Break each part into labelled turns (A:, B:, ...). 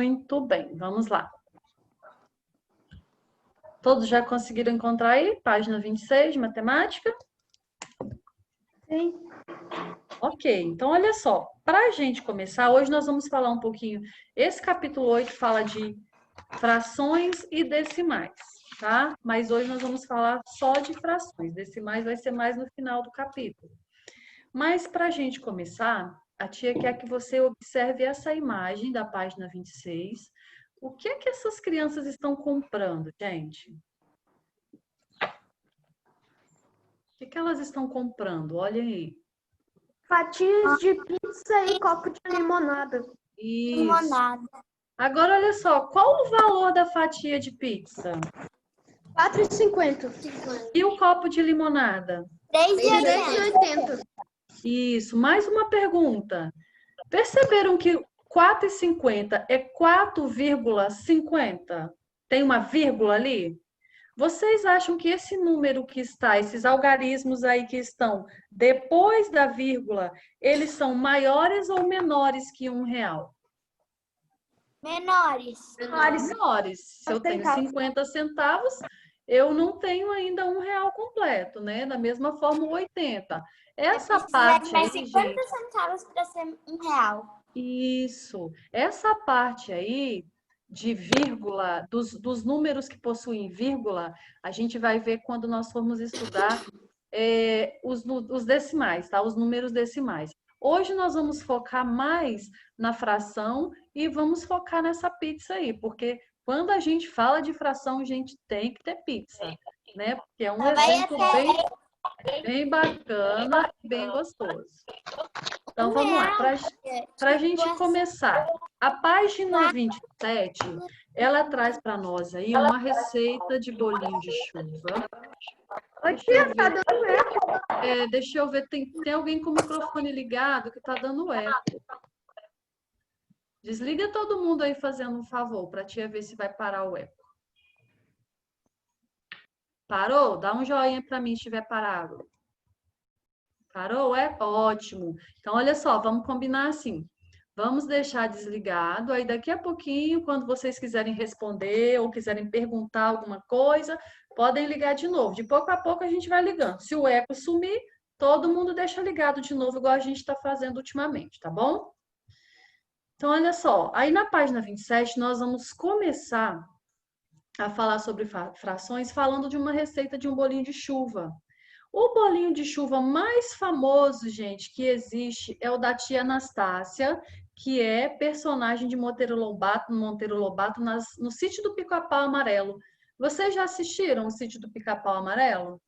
A: Muito bem, vamos lá. Todos já conseguiram encontrar aí? Página 26 de matemática?
B: Sim.
A: Ok, então olha só. Para a gente começar, hoje nós vamos falar um pouquinho. Esse capítulo 8 fala de frações e decimais, tá? Mas hoje nós vamos falar só de frações. Decimais vai ser mais no final do capítulo. Mas para a gente começar, a tia quer que você observe essa imagem da página 26. O que é que essas crianças estão comprando, gente? O que elas estão comprando? Olhem aí.
B: Fatias de pizza e copo de limonada.
A: Isso.
C: Limonada.
A: Agora, olha só, qual o valor da fatia de pizza?
B: R$ 4,50.
A: E o copo de limonada?
C: R$
B: R$ 3,80.
A: Isso. Mais uma pergunta. Perceberam que 4,50 é 4,50? Tem uma vírgula ali? Vocês acham que esse número que está, esses algarismos aí que estão depois da vírgula, eles são maiores ou menores que R$1?
C: Menores.
A: Menores. Se eu tenho 50 centavos, eu não tenho ainda R$1 completo, né? Da mesma forma, o 80. Essa parte
C: mais
A: aí,
C: 50
A: gente,
C: centavos para ser R$1.
A: isso. Essa parte aí de vírgula, dos números que possuem vírgula, a gente vai ver quando nós formos estudar os decimais, tá? Os números decimais. Hoje nós vamos focar mais na fração e vamos focar nessa pizza aí, porque quando a gente fala de fração, a gente tem que ter pizza, né? Porque é um exemplo bem bacana e bem gostoso. Então, vamos lá. Para a gente começar, a página 27, ela traz para nós aí uma receita de bolinho de chuva. Deixa eu ver, tem alguém com o microfone ligado que está dando eco. Desliga todo mundo aí fazendo um favor, para a tia ver se vai parar o eco. Parou? Dá um joinha para mim se estiver parado. Parou? É? Ótimo. Então, olha só, vamos combinar assim. Vamos deixar desligado, aí daqui a pouquinho, quando vocês quiserem responder ou quiserem perguntar alguma coisa, podem ligar de novo. De pouco a pouco a gente vai ligando. Se o eco sumir, todo mundo deixa ligado de novo, igual a gente está fazendo ultimamente, tá bom? Então, olha só, aí na página 27, nós vamos começar a falar sobre frações, falando de uma receita de um bolinho de chuva. O bolinho de chuva mais famoso, gente, que existe é o da tia Anastácia, que é personagem de Monteiro Lobato no Sítio do Pica-Pau Amarelo. Vocês já assistiram o Sítio do Pica-Pau Amarelo?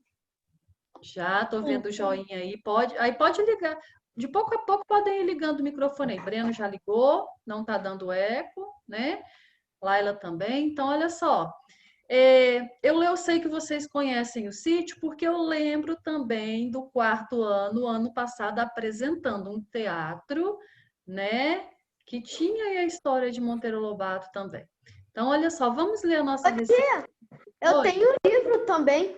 A: Já, tô vendo o joinha aí. Pode ligar. De pouco a pouco podem ir ligando o microfone aí. Breno já ligou, não tá dando eco, né? Laila também. Então, olha só. Eu sei que vocês conhecem o sítio porque eu lembro também do quarto ano passado, apresentando um teatro, né? Que tinha aí a história de Monteiro Lobato também. Então, olha só, vamos ler a nossa receita.
B: Eu tenho um livro também.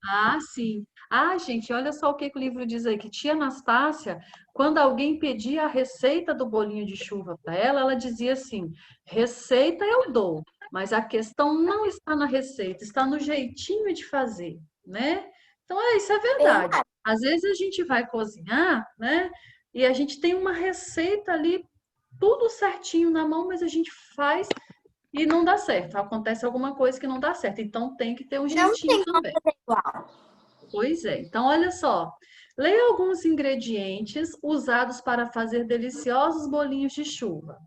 A: Ah, sim. Ah, gente, olha só o que o livro diz aí, que tia Anastácia, quando alguém pedia a receita do bolinho de chuva para ela, ela dizia assim: receita eu dou, mas a questão não está na receita, está no jeitinho de fazer, né? Então, isso é verdade. Às vezes a gente vai cozinhar, né? E a gente tem uma receita ali, tudo certinho na mão, mas a gente faz e não dá certo. Acontece alguma coisa que não dá certo. Então, tem que ter um jeitinho também. Pois é. Então, olha só. Leia alguns ingredientes usados para fazer deliciosos bolinhos de chuva.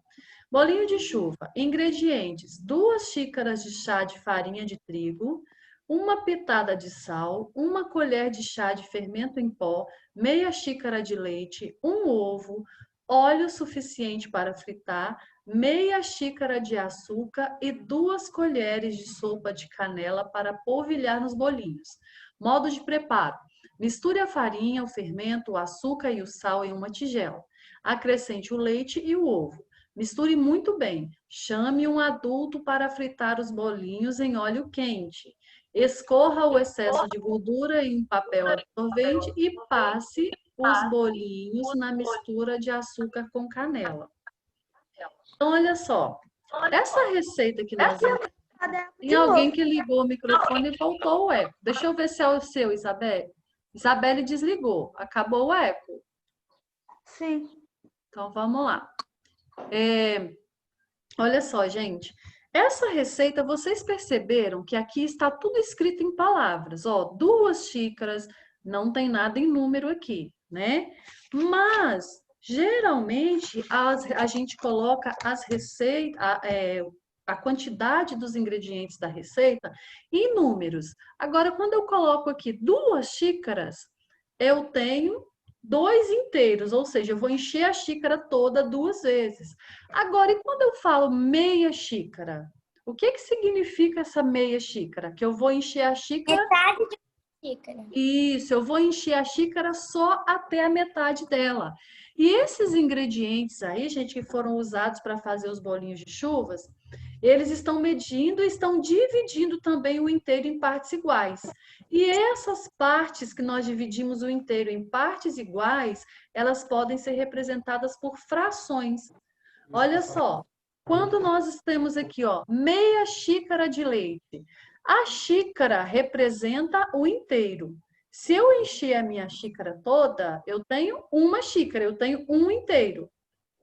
A: Bolinho de chuva. Ingredientes: 2 xícaras de chá de farinha de trigo, uma pitada de sal, 1 colher de chá de fermento em pó, meia xícara de leite, 1 ovo, óleo suficiente para fritar, meia xícara de açúcar e 2 colheres de sopa de canela para polvilhar nos bolinhos. Modo de preparo: misture a farinha, o fermento, o açúcar e o sal em uma tigela. Acrescente o leite e o ovo. Misture muito bem. Chame um adulto para fritar os bolinhos em óleo quente. Escorra o excesso de gordura em um papel absorvente e passe os bolinhos na mistura de açúcar com canela. Então, olha só. essa receita que nós vimos, tem
B: De
A: alguém
B: novo.
A: que ligou o microfone e voltou o eco. Deixa eu ver se é o seu, Isabelle. Isabelle desligou. Acabou o eco.
B: Sim.
A: Então, vamos lá. Olha só, gente. Essa receita, vocês perceberam que aqui está tudo escrito em palavras. Ó, 2 xícaras, não tem nada em número aqui, né? Mas, geralmente, a gente coloca as receitas, a quantidade dos ingredientes da receita em números. Agora, quando eu coloco aqui 2 xícaras, eu tenho 2 inteiros, ou seja, eu vou encher a xícara toda 2 vezes. Agora, e quando eu falo meia xícara? O que que significa essa meia xícara? Que eu vou encher a xícara?
C: Metade de uma xícara.
A: Isso, eu vou encher a xícara só até a metade dela. E esses ingredientes aí, gente, que foram usados para fazer os bolinhos de chuvas, eles estão medindo e estão dividindo também o inteiro em partes iguais. E essas partes que nós dividimos o inteiro em partes iguais, elas podem ser representadas por frações. Olha só, quando nós temos aqui, ó, meia xícara de leite, a xícara representa o inteiro. Se eu encher a minha xícara toda, eu tenho uma xícara, eu tenho um inteiro,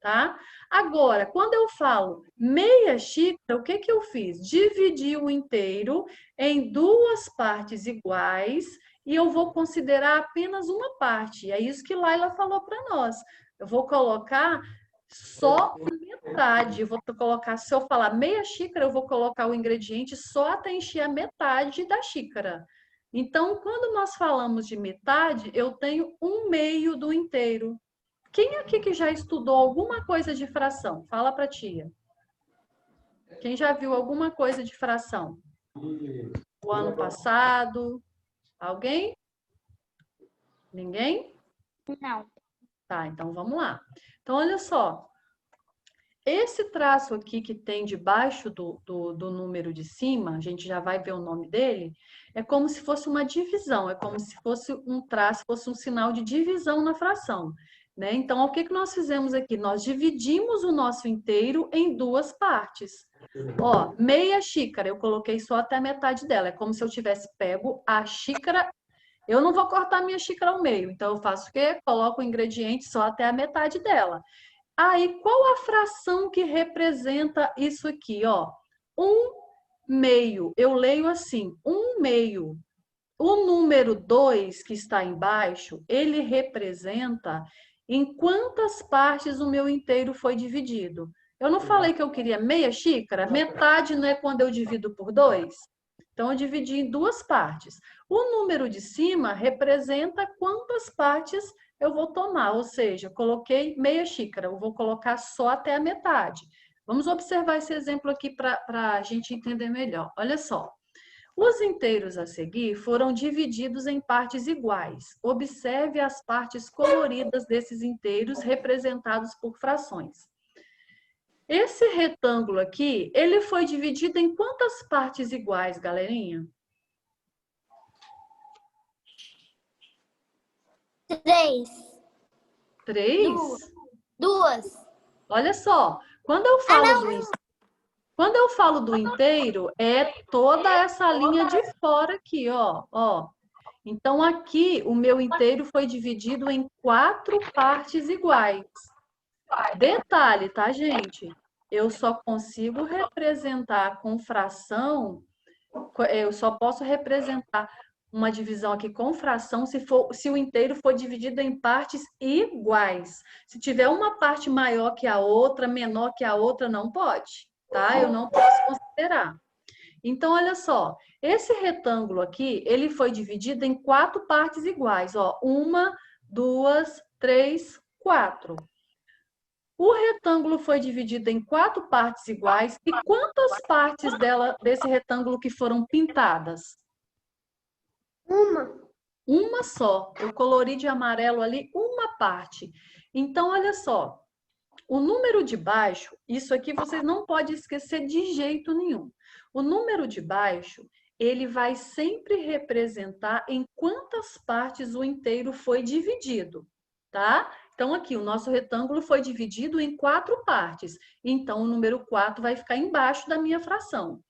A: tá? Agora, quando eu falo meia xícara, o que que eu fiz? Dividi o inteiro em 2 partes iguais e eu vou considerar apenas uma parte. É isso que Laila falou para nós. Eu vou colocar só metade. Eu vou colocar, se eu falar meia xícara, eu vou colocar o ingrediente só até encher a metade da xícara. Então, quando nós falamos de metade, eu tenho 1/2 do inteiro. Quem aqui que já estudou alguma coisa de fração? Fala para tia. Quem já viu alguma coisa de fração? O ano passado? Alguém? Ninguém?
C: Não.
A: Tá, então vamos lá. Então, olha só. Esse traço aqui que tem debaixo do número de cima, a gente já vai ver o nome dele, é como se fosse uma divisão, é como se fosse um traço, fosse um sinal de divisão na fração, né? Então, o que que nós fizemos aqui? Nós dividimos o nosso inteiro em 2 partes. Ó, meia xícara, eu coloquei só até a metade dela, é como se eu tivesse pego a xícara. Eu não vou cortar minha xícara ao meio, então eu faço o quê? Coloco o ingrediente só até a metade dela. Aí, qual a fração que representa isso aqui, ó? 1/2. Eu leio assim, 1/2. O número 2 que está embaixo, ele representa em quantas partes o meu inteiro foi dividido. Eu não falei que eu queria meia xícara? Metade não é quando eu divido por 2? Então, eu dividi em 2 partes. O número de cima representa quantas partes eu vou tomar, ou seja, eu coloquei meia xícara, eu vou colocar só até a metade. Vamos observar esse exemplo aqui para a gente entender melhor. Olha só. Os inteiros a seguir foram divididos em partes iguais. Observe as partes coloridas desses inteiros representados por frações. Esse retângulo aqui, ele foi dividido em quantas partes iguais, galerinha?
C: 3.
A: 3?
C: 2.
A: Olha só, quando eu falo do inteiro, é toda essa linha de fora aqui, ó. Então, aqui, o meu inteiro foi dividido em 4 partes iguais. Detalhe, tá, gente? Eu só consigo representar com fração, eu só posso representar uma divisão aqui com fração se o inteiro for dividido em partes iguais. Se tiver uma parte maior que a outra, menor que a outra, não pode, tá? Eu não posso considerar. Então, olha só, esse retângulo aqui, ele foi dividido em 4 partes iguais, ó. 1, 2, 3, 4. O retângulo foi dividido em 4 partes iguais. E quantas partes desse retângulo que foram pintadas?
B: Uma.
A: Uma só. Eu colori de amarelo ali uma parte. Então, olha só. O número de baixo, isso aqui vocês não podem esquecer de jeito nenhum. O número de baixo, ele vai sempre representar em quantas partes o inteiro foi dividido, tá? Então, aqui, o nosso retângulo foi dividido em 4 partes. Então, o número 4 vai ficar embaixo da minha fração.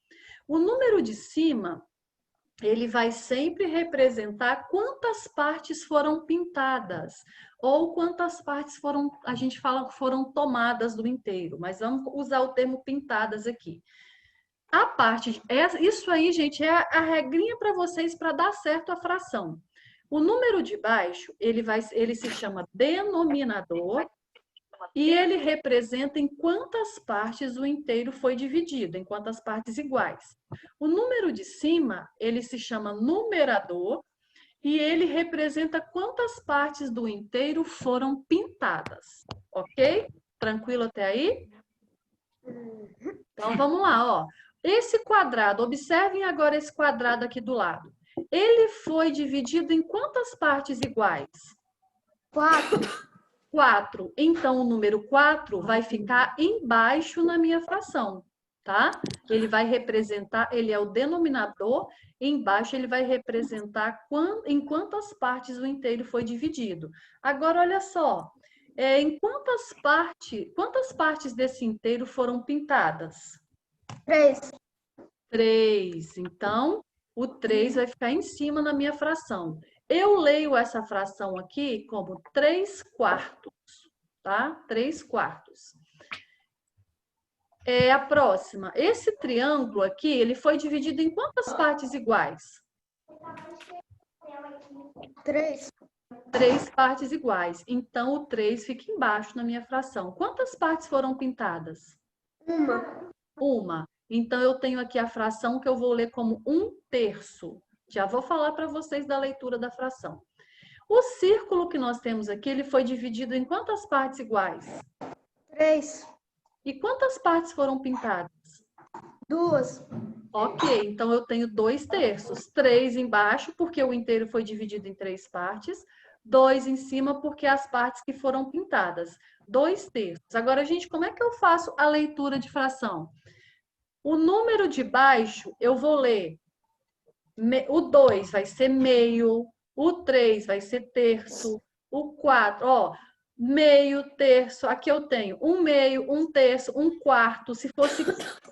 A: O número de cima, ele vai sempre representar quantas partes foram pintadas ou quantas partes foram, a gente fala, foram tomadas do inteiro, mas vamos usar o termo pintadas aqui. A parte, isso aí, gente, é a regrinha para vocês para dar certo a fração. O número de baixo, ele se chama denominador e ele representa em quantas partes o inteiro foi dividido, em quantas partes iguais. O número de cima, ele se chama numerador e ele representa quantas partes do inteiro foram pintadas, ok? Tranquilo até aí? Então, vamos lá, ó. Esse quadrado, observem agora esse quadrado aqui do lado. Ele foi dividido em quantas partes iguais?
B: 4.
A: 4. Então, o número 4 vai ficar embaixo na minha fração, tá? Ele vai representar, ele é o denominador, embaixo ele vai representar em quantas partes o inteiro foi dividido. Agora, olha só, em quantas partes desse inteiro foram pintadas?
B: 3.
A: 3. Então, o 3 vai ficar em cima na minha fração. Eu leio essa fração aqui como 3/4, tá? 3/4. A próxima. Esse triângulo aqui, ele foi dividido em quantas partes iguais?
B: 3.
A: 3 partes iguais. Então, o 3 fica embaixo na minha fração. Quantas partes foram pintadas?
B: 1.
A: Uma. Então, eu tenho aqui a fração que eu vou ler como 1/3. Já vou falar para vocês da leitura da fração. O círculo que nós temos aqui, ele foi dividido em quantas partes iguais?
B: 3.
A: E quantas partes foram pintadas?
B: 2.
A: Ok, então eu tenho 2/3. 3 embaixo, porque o inteiro foi dividido em 3 partes. 2 em cima, porque as partes que foram pintadas. 2/3. Agora, gente, como é que eu faço a leitura de fração? O número de baixo, eu vou ler. O 2 vai ser meio, o 3 vai ser terço, o 4, ó, meio, terço. Aqui eu tenho 1/2, 1/3, 1/4. Se fosse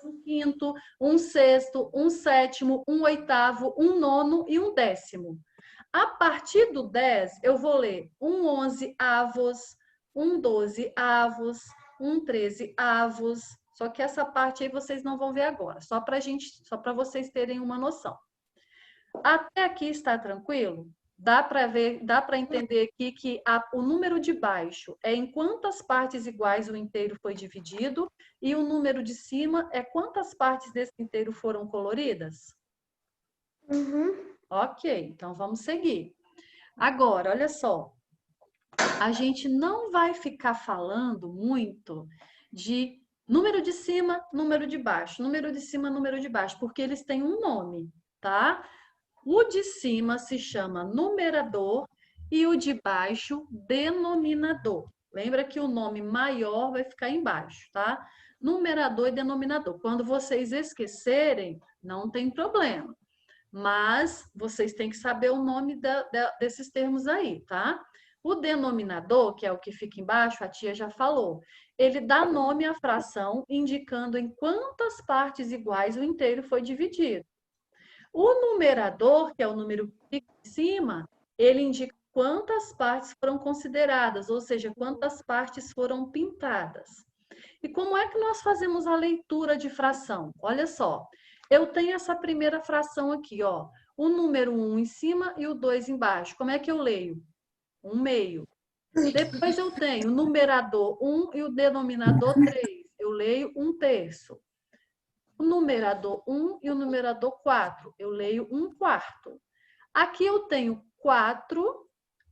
A: 1/5, 1/6, 1/7, 1/8, 1/9 e 1/10. A partir do 10, eu vou ler 1/11, 1/12, 1/13. Só que essa parte aí vocês não vão ver agora, só para vocês terem uma noção. Até aqui está tranquilo? Dá para ver, dá para entender aqui que o número de baixo é em quantas partes iguais o inteiro foi dividido e o número de cima é quantas partes desse inteiro foram coloridas? Ok, então vamos seguir. Agora, olha só. A gente não vai ficar falando muito de número de cima, número de baixo, número de cima, número de baixo, porque eles têm um nome, tá? O de cima se chama numerador e o de baixo, denominador. Lembra que o nome maior vai ficar embaixo, tá? Numerador e denominador. Quando vocês esquecerem, não tem problema. Mas vocês têm que saber o nome desses termos aí, tá? O denominador, que é o que fica embaixo, a tia já falou, ele dá nome à fração, indicando em quantas partes iguais o inteiro foi dividido. O numerador, que é o número que fica em cima, ele indica quantas partes foram consideradas, ou seja, quantas partes foram pintadas. E como é que nós fazemos a leitura de fração? Olha só, eu tenho essa primeira fração aqui, ó, o número 1 em cima e o 2 embaixo. Como é que eu leio? 1/2. Depois eu tenho o numerador 1 e o denominador 3. Eu leio 1/3. O numerador 1 e o numerador 4. Eu leio 1/4. Aqui eu tenho 4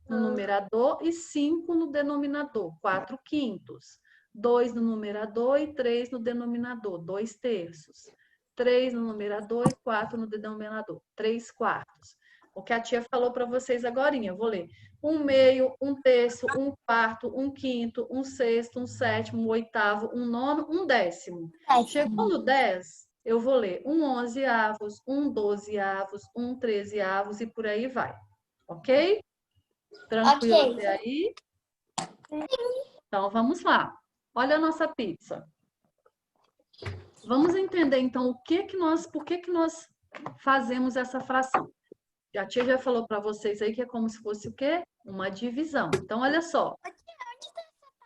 A: no numerador e 5 no denominador, 4/5. 2 no numerador e 3 no denominador, 2/3. 3 no numerador e 4 no denominador, 3/4. O que a tia falou para vocês agora, eu vou ler 1/2, 1/3, 1/4, 1/5, 1/6, 1/7, 1/8, 1/9, 1/10. Chegou no 10, eu vou ler 1/11, 1/12, 1/13 e por aí vai. Ok? Tranquilo até aí? Então, vamos lá. Olha a nossa pizza. Vamos entender, então, por que que nós fazemos essa fração. A tia já falou para vocês aí que é como se fosse o quê? Uma divisão. Então, olha só.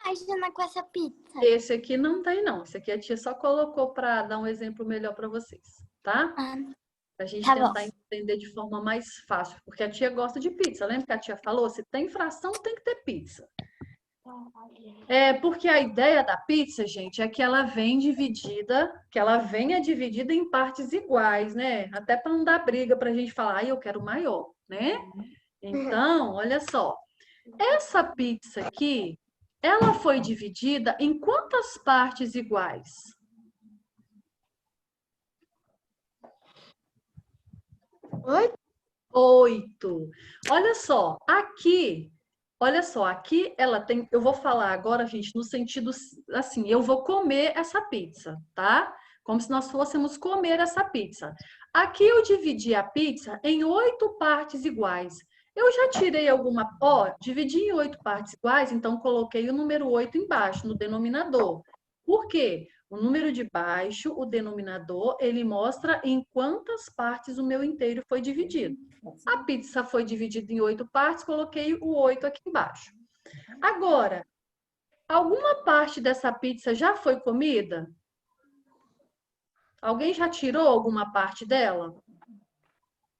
C: Página com essa pizza.
A: Esse aqui não tem, não. Esse aqui a tia só colocou para dar um exemplo melhor para vocês, tá? Pra gente
C: Tá bom.
A: tentar entender de forma mais fácil. Porque a tia gosta de pizza. Lembra que a tia falou? Se tem fração, tem que ter pizza. Porque a ideia da pizza, gente, é que ela vem dividida, que ela venha dividida em partes iguais, né? Até para não dar briga para a gente falar, eu quero maior, né? Então, olha só. Essa pizza aqui, ela foi dividida em quantas partes iguais? 8. Olha só, aqui ela tem, eu vou falar agora, gente, no sentido assim, eu vou comer essa pizza, tá? Como se nós fôssemos comer essa pizza. Aqui eu dividi a pizza em 8 partes iguais. Eu já tirei dividi em 8 partes iguais, então coloquei o número 8 embaixo, no denominador. Por quê? O número de baixo, o denominador, ele mostra em quantas partes o meu inteiro foi dividido. A pizza foi dividida em 8 partes, coloquei o 8 aqui embaixo. Agora, alguma parte dessa pizza já foi comida? Alguém já tirou alguma parte dela?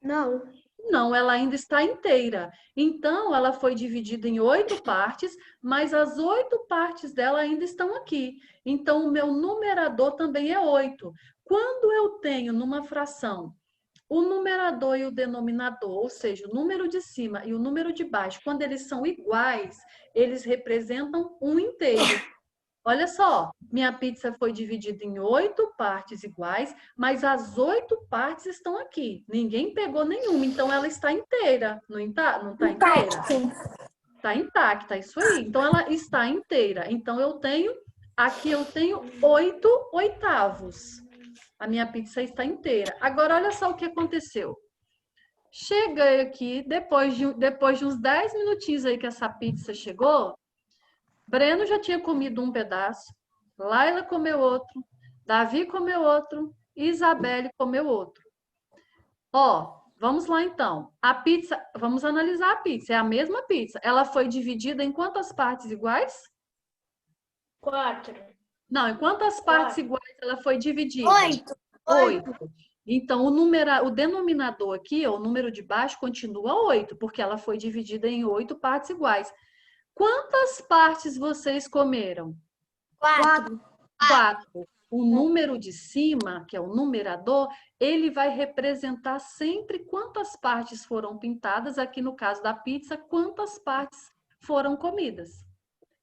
B: Não.
A: Não, ela ainda está inteira. Então, ela foi dividida em 8 partes, mas as 8 partes dela ainda estão aqui. Então, o meu numerador também é 8. Quando eu tenho numa fração o numerador e o denominador, ou seja, o número de cima e o número de baixo, quando eles são iguais, eles representam um inteiro. Olha só, minha pizza foi dividida em 8 partes iguais, mas as 8 partes estão aqui. Ninguém pegou nenhuma, então ela está inteira. Não está inteira? Está intacta, isso aí. Então ela está inteira. Então aqui eu tenho 8 oitavos. A minha pizza está inteira. Agora, olha só o que aconteceu. Cheguei aqui, depois de uns 10 minutinhos aí que essa pizza chegou, Breno já tinha comido um pedaço, Laila comeu outro, Davi comeu outro, Isabelle comeu outro. Vamos lá então. A pizza, vamos analisar a pizza. É a mesma pizza. Ela foi dividida em quantas partes iguais?
B: 4.
A: Não, em quantas partes iguais ela foi dividida?
C: 8.
A: 8. Então, o denominador aqui, o número de baixo, continua 8, porque ela foi dividida em 8 partes iguais. Quantas partes vocês comeram?
C: 4.
A: 4. O número de cima, que é o numerador, ele vai representar sempre quantas partes foram pintadas. Aqui no caso da pizza, quantas partes foram comidas.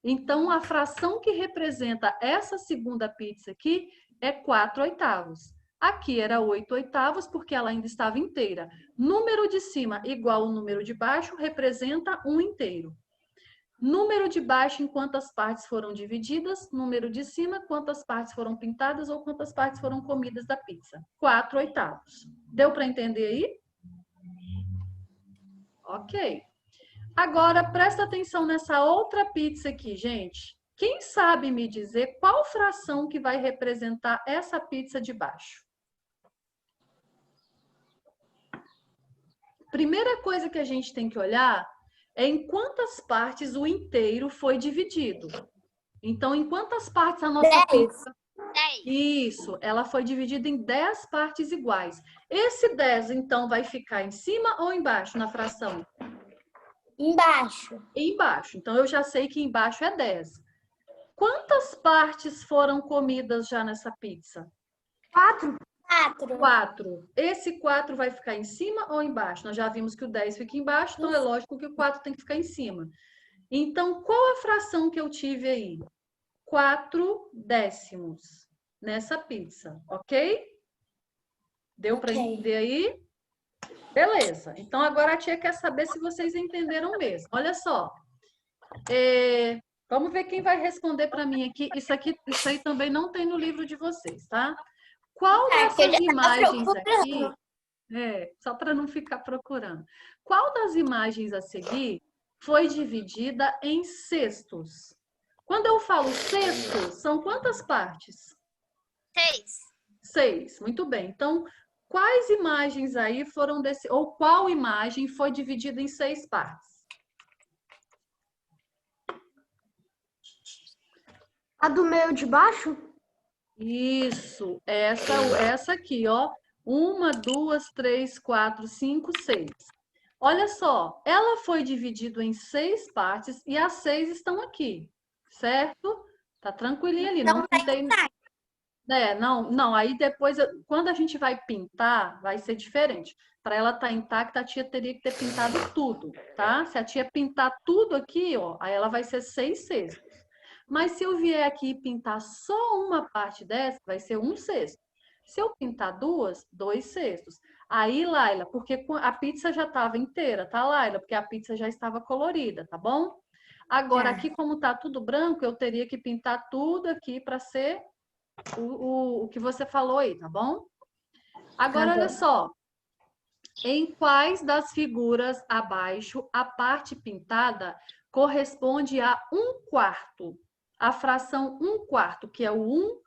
A: Então, a fração que representa essa segunda pizza aqui é 4 oitavos. Aqui era 8 oitavos, porque ela ainda estava inteira. Número de cima igual ao número de baixo representa um inteiro. Número de baixo em quantas partes foram divididas. Número de cima, quantas partes foram pintadas ou quantas partes foram comidas da pizza. 4 oitavos. Deu para entender aí? Ok. Agora, presta atenção nessa outra pizza aqui, gente. Quem sabe me dizer qual fração que vai representar essa pizza de baixo? Primeira coisa que a gente tem que olhar é em quantas partes o inteiro foi dividido. Então, em quantas partes a nossa pizza...
C: 10.
A: Isso, ela foi dividida em 10 partes iguais. Esse 10, então, vai ficar em cima ou embaixo na fração?
C: Embaixo.
A: Embaixo. Então, eu já sei que embaixo é 10. Quantas partes foram comidas já nessa pizza?
B: 4.
A: 4. Esse 4 vai ficar em cima ou embaixo? Nós já vimos que o 10 fica embaixo, então é lógico que o 4 tem que ficar em cima. Então, qual a fração que eu tive aí? 4 décimos nessa pizza, ok? Deu para entender aí? Beleza. Então, agora a tia quer saber se vocês entenderam mesmo. Olha só. Vamos ver quem vai responder para mim aqui. Isso aí também não tem no livro de vocês, tá? Qual dessas imagens aqui... só para não ficar procurando. Qual das imagens a seguir foi dividida em cestos. Quando eu falo cesto, são quantas partes?
C: 6.
A: 6. Muito bem. Então, quais imagens aí foram desse, ou qual imagem foi dividida em 6 partes?
B: A do meio de baixo?
A: Isso, essa aqui, ó. 1, 2, 3, 4, 5, 6. Olha só, ela foi dividida em 6 partes e as 6 estão aqui, certo? Tá tranquilinha ali, não
C: Então, tá
A: pintei. Não, aí depois, quando a gente vai pintar, vai ser diferente. Para ela estar intacta, a tia teria que ter pintado tudo, tá? Se a tia pintar tudo aqui, ó, aí ela vai ser 6 cestos. Mas se eu vier aqui e pintar só uma parte dessa, vai ser 1 cesto. Se eu pintar duas, 2 cestos. Aí, Laila, porque a pizza já estava inteira, tá, Laila? Porque a pizza já estava colorida, tá bom? Agora, aqui, como tá tudo branco, eu teria que pintar tudo aqui para ser o que você falou aí, tá bom? Agora, olha só. Em quais das figuras abaixo a parte pintada corresponde a 1/4? A fração 1/4, que é o 1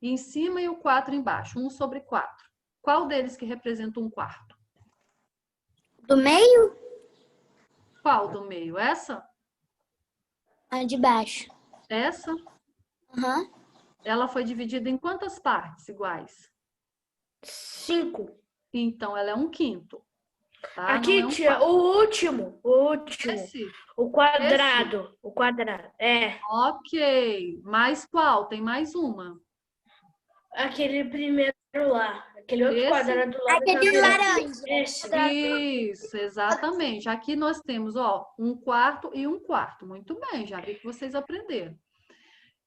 A: em cima e o 4 embaixo, 1/4. Qual deles que representa 1/4?
C: Do meio?
A: Qual do meio? Essa?
C: A de baixo.
A: Essa?
C: Aham.
A: Ela foi dividida em quantas partes iguais?
B: 5.
A: Então, ela é 1/5. Tá? Não é
B: Aqui, tia,
A: 1/4.
B: o último.
A: Esse?
B: O quadrado. O quadrado. É.
A: Ok. Mais qual? Tem mais uma.
B: Aquele primeiro lá. Aquele outro
A: Esse?
B: quadrado lá.
C: Aquele laranja.
B: Esse.
A: Isso, exatamente. Aqui nós temos, ó, 1/4 e 1/4. Muito bem, já vi que vocês aprenderam.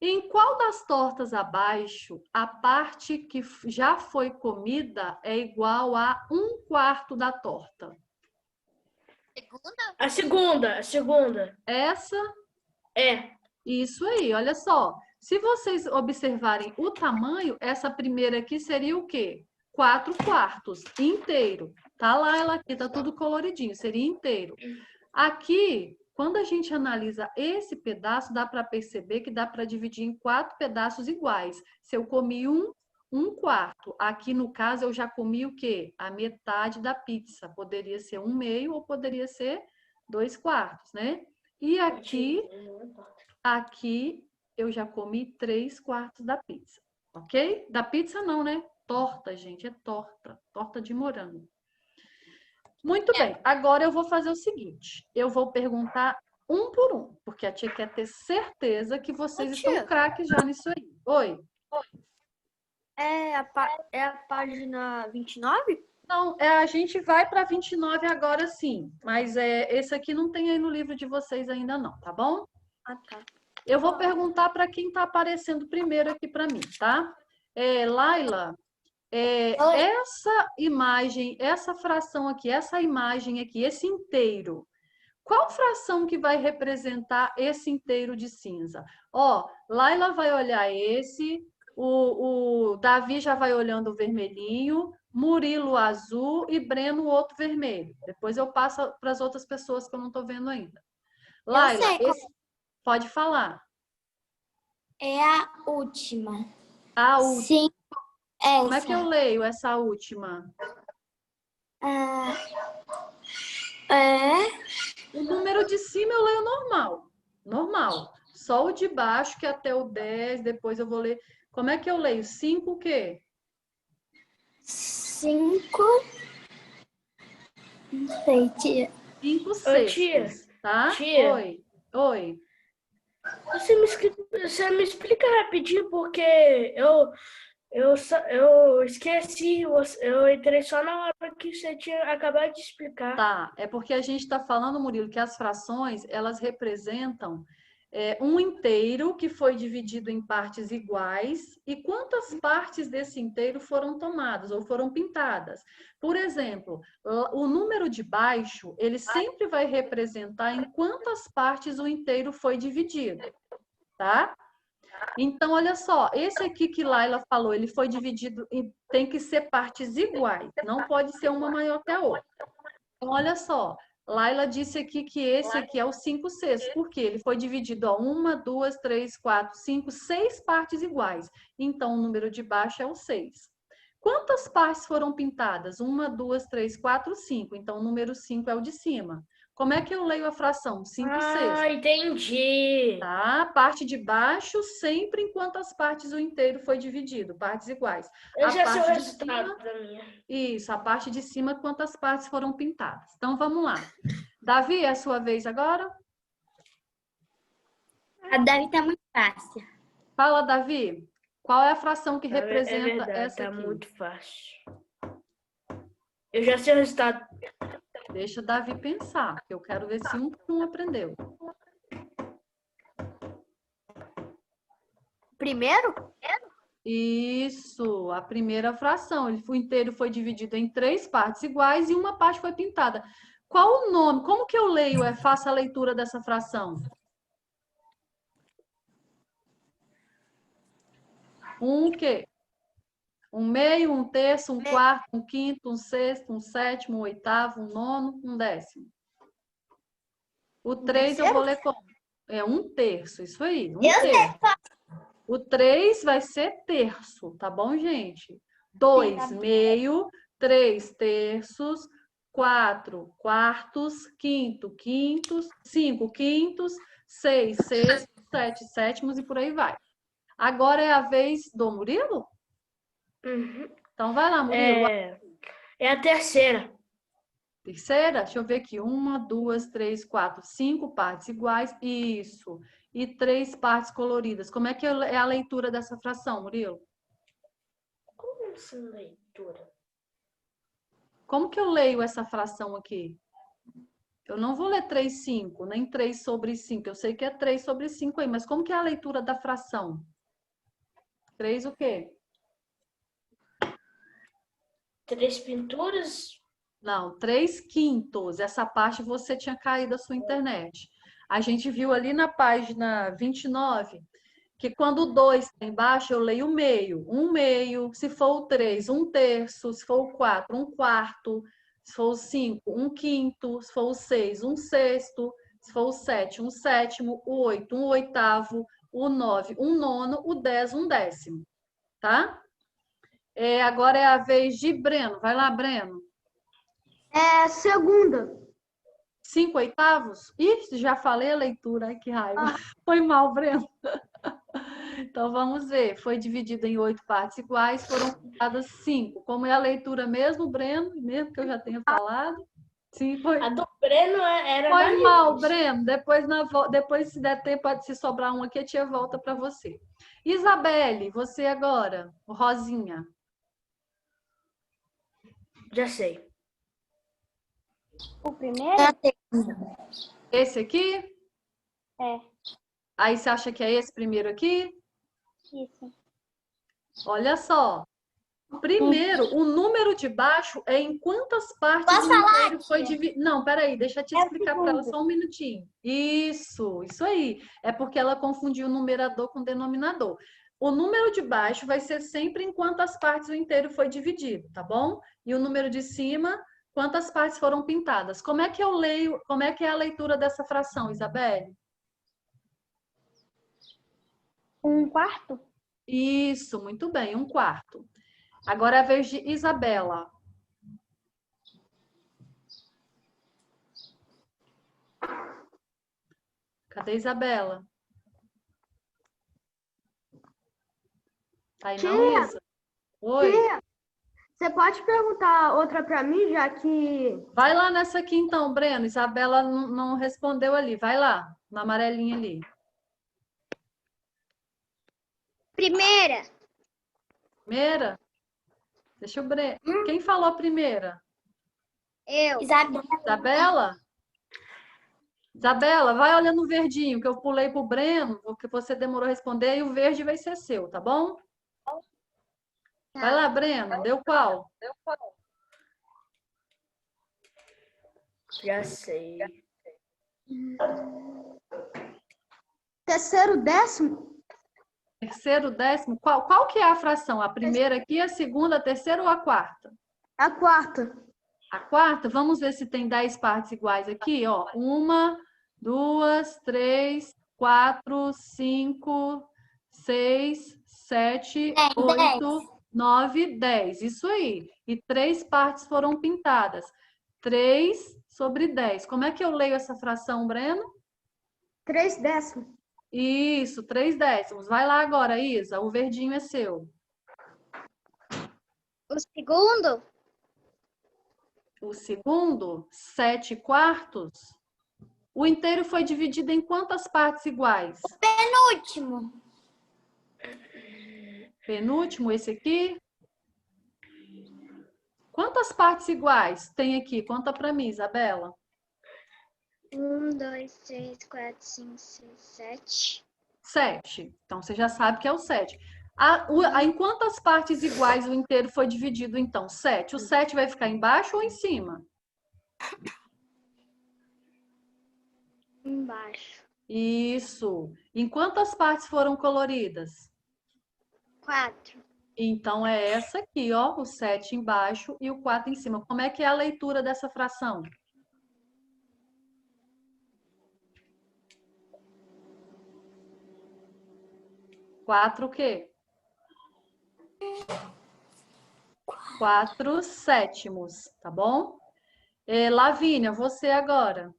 A: Em qual das tortas abaixo, a parte que já foi comida é igual a 1/4 da torta?
C: Segunda?
B: A segunda. A segunda.
A: Essa,
B: É.
A: isso aí, olha só. Se vocês observarem o tamanho, essa primeira aqui seria o quê? 4/4 inteiro. Tá lá, ela aqui, tá tudo coloridinho, seria inteiro. Aqui, quando a gente analisa esse pedaço, dá para perceber que dá para dividir em 4 pedaços iguais. Se eu comi 1/4. Aqui, no caso, eu já comi o quê? A metade da pizza. Poderia ser 1/2 ou poderia ser 2/4, né? E aqui eu já comi 3/4 da pizza, ok? Da pizza não, né? Torta, gente, é torta. Torta de morango. Muito bem, agora eu vou fazer o seguinte. Eu vou perguntar um por um, porque a tia quer ter certeza que vocês estão craques já nisso aí. Oi?
B: É a página 29?
A: Não, a gente vai para 29 agora sim, mas esse aqui não tem aí no livro de vocês ainda não, tá bom?
B: Ah, tá.
A: Eu vou perguntar para quem está aparecendo primeiro aqui para mim, tá? Laila, essa imagem, essa fração aqui, essa imagem aqui, esse inteiro, qual fração que vai representar esse inteiro de cinza? Ó, Laila vai olhar esse, o Davi já vai olhando o vermelhinho, Murilo azul e Breno o outro vermelho. Depois eu passo para as outras pessoas que eu não estou vendo ainda. Laila,
C: sei qual
A: pode falar.
C: é a última.
A: A última.
C: Sim, essa.
A: Como é que eu leio essa última? O número de cima eu leio normal. Normal. Só o de baixo, que é até o 10, depois eu vou ler. Como é que eu leio? 5 o quê?
C: 5. Não sei, tia.
A: 5 cestos, tá?
B: Tia.
A: Oi.
B: Você me explica rapidinho, porque eu esqueci, eu entrei só na hora que você tinha acabado de explicar.
A: Tá, é porque a gente está falando, Murilo, que as frações, elas representam um inteiro que foi dividido em partes iguais e quantas partes desse inteiro foram tomadas ou foram pintadas. Por exemplo, o número de baixo, ele sempre vai representar em quantas partes o inteiro foi dividido, tá? Então, olha só, esse aqui que Laila falou, ele foi dividido tem que ser partes iguais, não pode ser uma maior que a outra. Então, olha só, Laila disse aqui que esse aqui é o 5/6, porque ele foi dividido a 1, 2, 3, 4, 5, 6 partes iguais. Então, o número de baixo é o 6. Quantas partes foram pintadas? 1, 2, 3, 4, 5. Então, o número 5 é o de cima. Como é que eu leio a fração? 5/6.
B: Ah, entendi.
A: Tá? A parte de baixo, sempre em quantas partes o inteiro foi dividido, partes iguais.
B: Eu
A: A
B: já sei o
A: parte de
B: resultado
A: cima,
B: da minha.
A: isso, a parte de cima, quantas partes foram pintadas. Então, vamos lá. Davi, é a sua vez agora?
C: A Davi tá muito fácil.
A: Fala, Davi. Qual é a fração que
B: É
A: representa
B: verdade,
A: essa
B: tá
A: aqui?
B: muito fácil. Eu já sei o resultado.
A: Deixa o Davi pensar, porque eu quero ver se um por um aprendeu.
C: Primeiro?
A: Isso, a primeira fração. O inteiro foi dividido em 3 partes iguais e uma parte foi pintada. Qual o nome? Como que eu leio? Faço a leitura dessa fração? O quê? 1/2, 1/3, 1/4, 1/5, 1/6, 1/7, 1/8, 1/9, 1/10. O 3 eu vou ler como? É 1/3, isso aí, 1/3. O 3 vai ser terço, tá bom, gente? 2, meio, 3 terços, 4 quartos, quinto, quintos, 5 quintos, 6 sextos, 7 sétimos e por aí vai. Agora é a vez do Murilo?
B: Uhum.
A: Então vai lá, Murilo.
B: É a terceira.
A: Terceira, deixa eu ver aqui. 1, 2, 3, 4, 5 partes iguais. Isso. E 3 partes coloridas. Como é que é a leitura dessa fração, Murilo?
B: Como essa leitura?
A: Como que eu leio essa fração aqui? Eu não vou ler 3/5, nem 3/5. Eu sei que é 3/5 aí, mas como que é a leitura da fração? 3 o quê?
B: 3 pinturas?
A: Não, 3/5. Essa parte você tinha caído a sua internet. A gente viu ali na página 29 que quando o 2 está embaixo, eu leio o meio. 1/2, se for o 3, 1/3, se for o 4, 1/4, se for o 5, 1/5, se for o 6, 1/6, se for o 7, 1/7, o 8, 1/8, o 9, 1/9, o 10, 1/10. Tá? Agora é a vez de Breno. Vai lá, Breno.
D: É segunda.
A: 5/8? Ih, já falei a leitura. Ai, que raiva. Foi mal, Breno. Então, vamos ver. Foi dividido em 8 partes iguais, foram pintadas 5. Como é a leitura mesmo, Breno? Mesmo que eu já tenha falado. Sim, foi.
B: A do Breno era
A: Foi
B: mais
A: mal,
B: difícil.
A: Breno. Depois, se der tempo, se sobrar um aqui, a tia volta para você. Isabelle, você agora. O Rosinha.
B: Já sei.
D: O primeiro?
A: Esse aqui?
D: É.
A: Aí você acha que é esse primeiro aqui?
D: Isso.
A: Olha só. Primeiro, o número de baixo é em quantas partes
C: Posso
A: o
C: falar,
A: inteiro foi dividido. Não, peraí, deixa eu te explicar para ela
D: segundo.
A: só um minutinho. Isso aí. É porque ela confundiu o numerador com o denominador. O número de baixo vai ser sempre em quantas partes o inteiro foi dividido, tá bom? E o número de cima, quantas partes foram pintadas. Como é que eu leio, como é que é a leitura dessa fração, Isabelle?
D: 1/4?
A: Isso, muito bem, 1/4. Agora é a vez de Isabela. Cadê Isabela? Tá aí não,
D: Tia,
A: Isa? Oi.
D: Tia, você pode perguntar outra para mim, já que...
A: Vai lá nessa aqui então, Breno. Isabela não respondeu ali. Vai lá, na amarelinha ali.
C: Primeira.
A: Primeira? Deixa o Breno. Quem falou a primeira?
C: Eu.
A: Isabela? Isabela, vai olhando o verdinho, que eu pulei pro Breno, porque você demorou a responder, e o verde vai ser seu, tá bom? Vai lá, Breno. Deu qual?
B: Já sei.
D: Terceiro, décimo?
A: Terceiro, décimo? Qual que é a fração? A primeira aqui, a segunda, a terceira ou a quarta?
D: A quarta.
A: A quarta, vamos ver se tem 10 partes iguais aqui, ó. 1, 2, 3, 4, 5, 6, 7, 8, 9, 10. Isso aí. E 3 partes foram pintadas. 3 sobre 10. Como é que eu leio essa fração, Breno?
D: 3 décimos.
A: Isso, 3 décimos. Vai lá agora, Isa. O verdinho é seu.
C: O segundo,
A: O segundo, 7 quartos. O inteiro foi dividido em quantas partes iguais?
C: último.
A: Penúltimo, esse aqui. Quantas partes iguais tem aqui? Conta para mim, Isabela.
C: 1, 2, 3, 4, 5, 6, 7.
A: 7. Então, você já sabe que é o 7. Em quantas partes iguais o inteiro foi dividido, então? 7. O 7 vai ficar embaixo ou em cima?
C: Embaixo.
A: Isso. Em quantas partes foram coloridas?
C: 4.
A: Então, é essa aqui, ó. O 7 embaixo e o 4 em cima. Como é que é a leitura dessa fração? Quatro o quê? 4 sétimos, tá bom? Lavínia, você agora.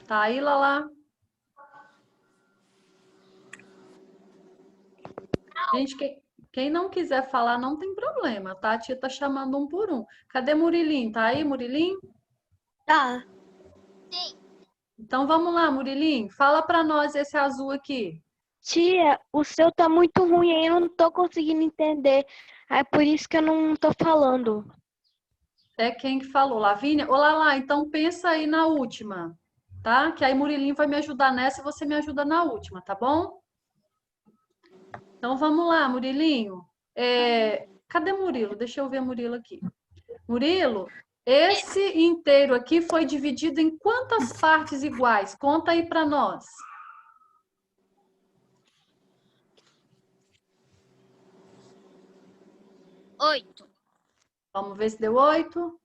A: Tá aí, Lala? Gente, quem não quiser falar não tem problema, tá? A tia tá chamando um por um. Cadê Murilinho? Tá aí, Murilinho?
C: Tá.
A: Então vamos lá, Murilinho. Fala pra nós esse azul aqui.
E: Tia, o seu tá muito ruim aí, eu não tô conseguindo entender. É por isso que eu não tô falando.
A: É quem que falou? Lavínia? Ô, Lala, então pensa aí na última, tá? Que aí Murilinho vai me ajudar nessa e você me ajuda na última, tá bom? Então vamos lá, Murilinho. Cadê Murilo? Deixa eu ver Murilo aqui. Murilo, esse inteiro aqui foi dividido em quantas partes iguais? Conta aí pra nós.
C: 8.
A: Vamos ver se deu 8.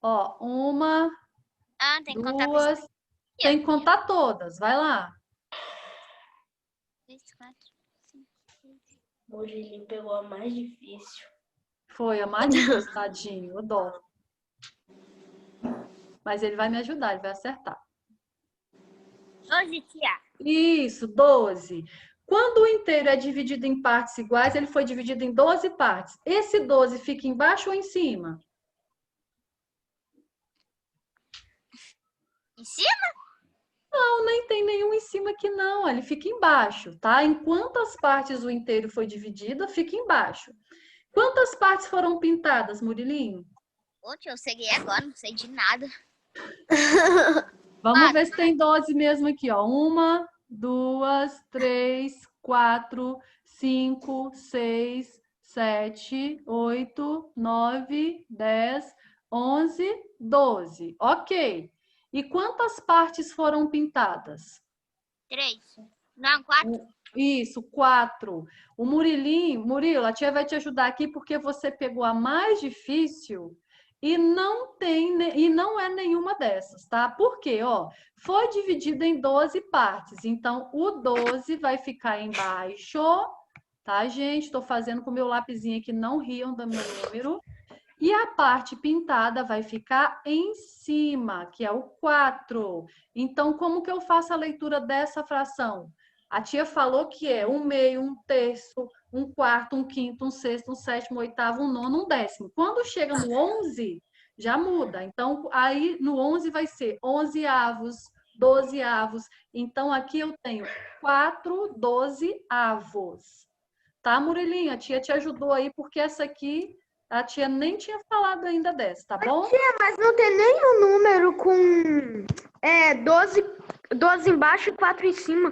A: Ó, 1,
C: Ah, tem que contar
A: 2. Tem que contar todas. Vai lá.
C: 3, 4, 5, 6.
B: O Murilinho pegou a mais difícil.
A: Foi a mais difícil, tadinho. Eu dó. Mas ele vai me ajudar, ele vai acertar.
C: 12, tia.
A: Isso, 12. Quando o inteiro é dividido em partes iguais, ele foi dividido em 12 partes. Esse 12 fica embaixo ou em cima?
C: Em cima?
A: Não, nem tem nenhum em cima aqui não. Ele fica embaixo, tá? Em quantas partes o inteiro foi dividido, fica embaixo. Quantas partes foram pintadas, Murilinho?
C: Oxe, eu cheguei agora, não sei de nada.
A: Vamos ver se tem 12 mesmo aqui, ó. 1, 2, 3, 4, 5, 6, 7, 8, 9, 10, 11, 12. Ok. E quantas partes foram pintadas?
C: 3. Não, 4.
A: Isso, 4. O Murilo, a tia vai te ajudar aqui porque você pegou a mais difícil e não é nenhuma dessas, tá? Por quê? Ó, foi dividido em 12 partes. Então, o 12 vai ficar embaixo, tá, gente? Estou fazendo com o meu lapisinho aqui, não riam do meu número. E a parte pintada vai ficar em cima, que é o 4. Então, como que eu faço a leitura dessa fração? A tia falou que é 1/2, 1/3, 1/4, 1/5, 1/6, 1/7, 1/8, 1/9, 1/10. Quando chega no 11, já muda. Então, aí no 11 vai ser 11avos, 12avos. Então, aqui eu tenho 4 12avos. Tá, Murilinho? A tia te ajudou aí, porque essa aqui a tia nem tinha falado ainda dessa, tá bom?
D: Mas não tem nenhum número com 12 embaixo e 4 em cima.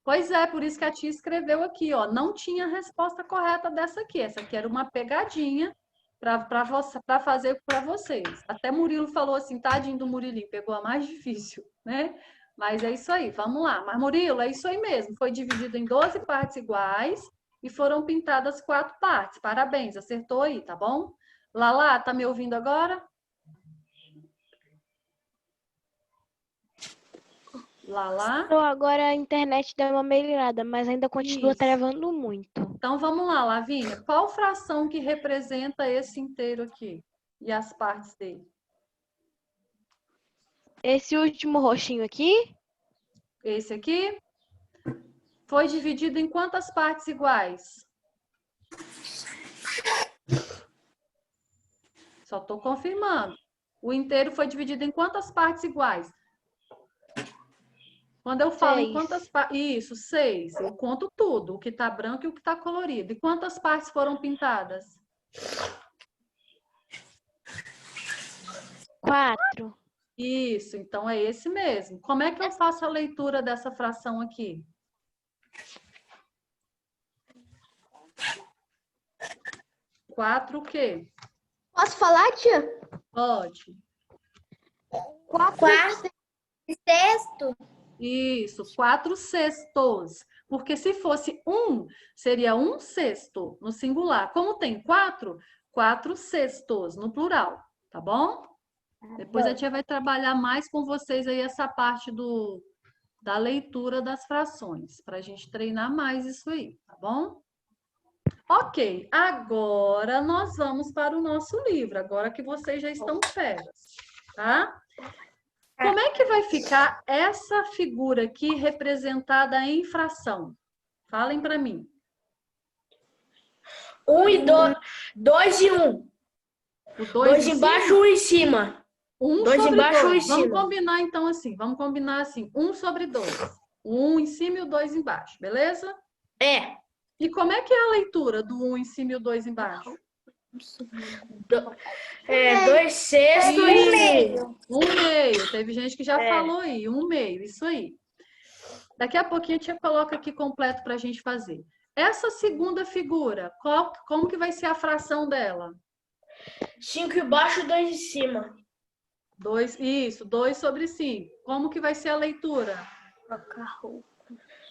A: Pois é, por isso que a tia escreveu aqui, ó. Não tinha a resposta correta dessa aqui. Essa aqui era uma pegadinha para fazer para vocês. Até Murilo falou assim, tadinho do Murilinho, pegou a mais difícil, né? Mas é isso aí, vamos lá. Mas Murilo, é isso aí mesmo. Foi dividido em 12 partes iguais e foram pintadas 4 partes. Parabéns, acertou aí, tá bom? Lala, tá me ouvindo agora? Lala?
E: Então, agora a internet deu uma melhorada, mas ainda continua
A: Isso.
E: travando muito.
A: Então vamos lá, Lavínia. Qual fração que representa esse inteiro aqui e as partes dele?
E: Esse último roxinho aqui,
A: Esse aqui foi dividido em quantas partes iguais? Só estou confirmando. O inteiro foi dividido em quantas partes iguais? Quando eu falo em
E: 6.
A: quantas partes... Isso, 6. Eu conto tudo, o que está branco e o que está colorido. E quantas partes foram pintadas?
E: 4.
A: Isso, então é esse mesmo. Como é que eu faço a leitura dessa fração aqui? Quatro o quê?
D: Posso falar, tia?
A: Pode.
D: 4
C: Sexto.
A: Isso, 4/6. Porque se fosse 1, seria 1/6 no singular. Como tem 4, 4/6 no plural, tá bom? Depois a tia vai trabalhar mais com vocês aí essa parte da leitura das frações, para a gente treinar mais isso aí, tá bom? Ok, agora nós vamos para o nosso livro, agora que vocês já estão feras, tá? Como é que vai ficar essa figura aqui representada em fração? Falem para mim.
B: 1 e 2 e 1.
A: O
B: 2
A: em
B: embaixo,
A: cima?
B: 1 em cima.
A: 1
B: 2
A: sobre
B: embaixo, 1 em
A: 2. Vamos
B: cima.
A: combinar então assim. Vamos combinar assim. 1 sobre 2. O 1 em cima e o 2 embaixo, beleza?
B: É.
A: E como é que é a leitura do 1 em cima e o 2 embaixo?
B: 2 sextos e...
A: 1/2. Teve gente que já
B: É.
A: falou aí. 1/2. Isso aí. Daqui a pouquinho a tia coloca aqui completo para a gente fazer. Essa segunda figura, como que vai ser a fração dela?
B: 5 embaixo, 2 em cima.
A: 2 sobre 5. Como que vai ser a leitura?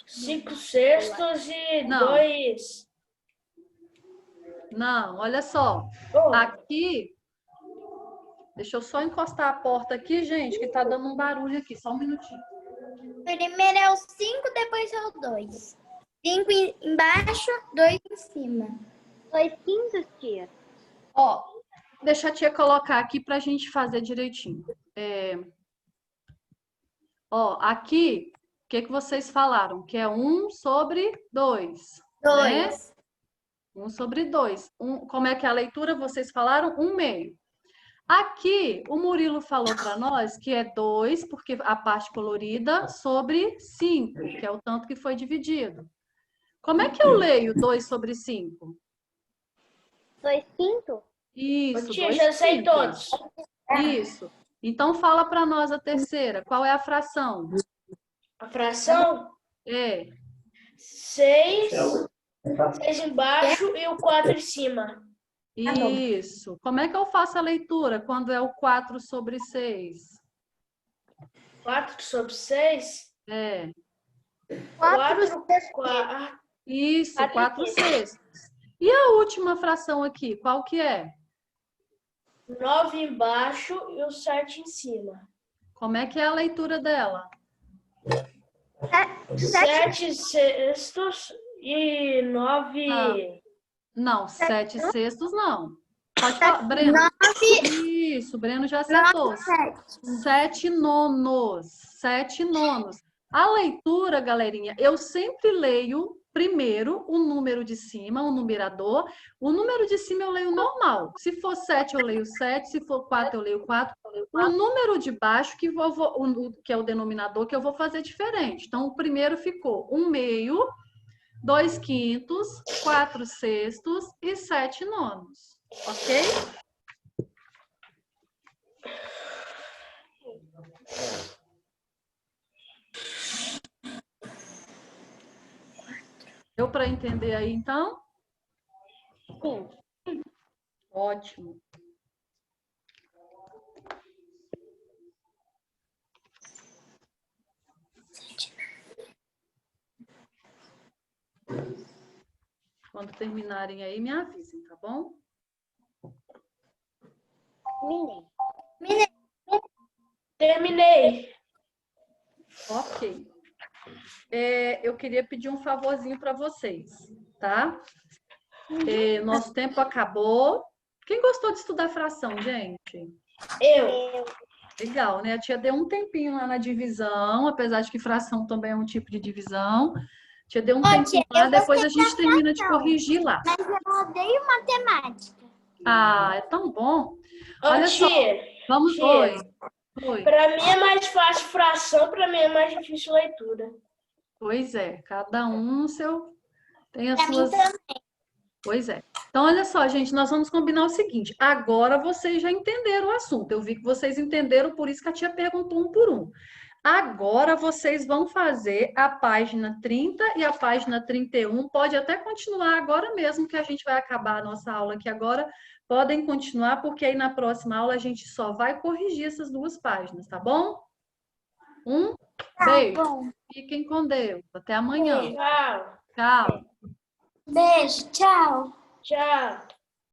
B: 5 sextos e
A: Não.
B: 2...
A: Não, olha só.
B: Oh,
A: Aqui, deixa eu só encostar a porta aqui, gente, que tá dando um barulho aqui. Só um minutinho.
C: Primeiro é o 5, depois é o 2. 5 embaixo, 2 em cima.
D: 2 quintos, tia.
A: Ó, deixa a tia colocar aqui pra gente fazer direitinho. Ó, aqui, o que vocês falaram? Que é 1 sobre 2, né? 1 sobre 2. Como é que é a leitura? Vocês falaram 1/2. Aqui, o Murilo falou para nós que é 2, porque a parte colorida, sobre 5, que é o tanto que foi dividido. Como é que eu leio 2 sobre 5?
D: 2 quintos?
A: Isso,
B: tia,
A: 2
B: já sei
A: quintos.
B: todos.
A: Isso. Então, fala para nós a terceira. Qual é a fração?
B: A fração,
A: É.
B: 6 embaixo e o 4 em cima.
A: Isso. Como é que eu faço a leitura quando é o 4 sobre 6?
B: 4 sobre 6.
A: É.
B: 4.
A: Isso, 4/6. E a última fração aqui, qual que é?
B: 9 embaixo e o 7 em cima.
A: Como é que é a leitura dela?
B: 7 sextos e 9...
A: Não, 7/6 não. Pode falar, Breno. Isso, Breno já acertou. 7 nonos. 7 nonos. A leitura, galerinha, eu sempre leio primeiro o número de cima, o numerador. O número de cima eu leio normal. Se for 7, eu leio 7. Se for 4, eu leio 4. O número de baixo, que é o denominador, que eu vou fazer diferente. Então, o primeiro ficou 1/2, 2 quintos, 4 sextos e 7 nonos. Ok? Deu para entender aí, então?
D: Sim.
A: Ótimo. Quando terminarem aí, me avisem, tá bom?
B: Terminei.
A: Ok. Eu queria pedir um favorzinho para vocês, tá? Nosso tempo acabou. Quem gostou de estudar fração, gente?
B: Eu.
A: Legal, né? A tia deu um tempinho lá na divisão, apesar de que fração também é um tipo de divisão. A tia deu um tempinho
C: tia,
A: lá,
C: eu
A: depois a
C: gostei
A: gente termina de
C: fração.
A: corrigir lá.
C: Mas eu odeio matemática.
A: Ah, é tão bom.
B: Ô,
A: Olha só,
B: tia,
A: vamos.
B: tia.
A: Oi. Oi.
B: Para mim é mais fácil fração, para mim é mais difícil leitura.
A: Pois é, cada um no seu tem as
C: Pra mim
A: suas.
C: também.
A: Pois é. Então, olha só, gente, nós vamos combinar o seguinte. Agora vocês já entenderam o assunto. Eu vi que vocês entenderam, por isso que a tia perguntou um por um. Agora vocês vão fazer a página 30 e a página 31. Pode até continuar agora mesmo, que a gente vai acabar a nossa aula aqui agora. Podem continuar, porque aí na próxima aula a gente só vai corrigir essas duas páginas, tá bom? Beijo.
C: Bom,
A: Fiquem com Deus. Até amanhã.
B: Tchau.
A: Tchau.
C: beijo, tchau.
B: Tchau.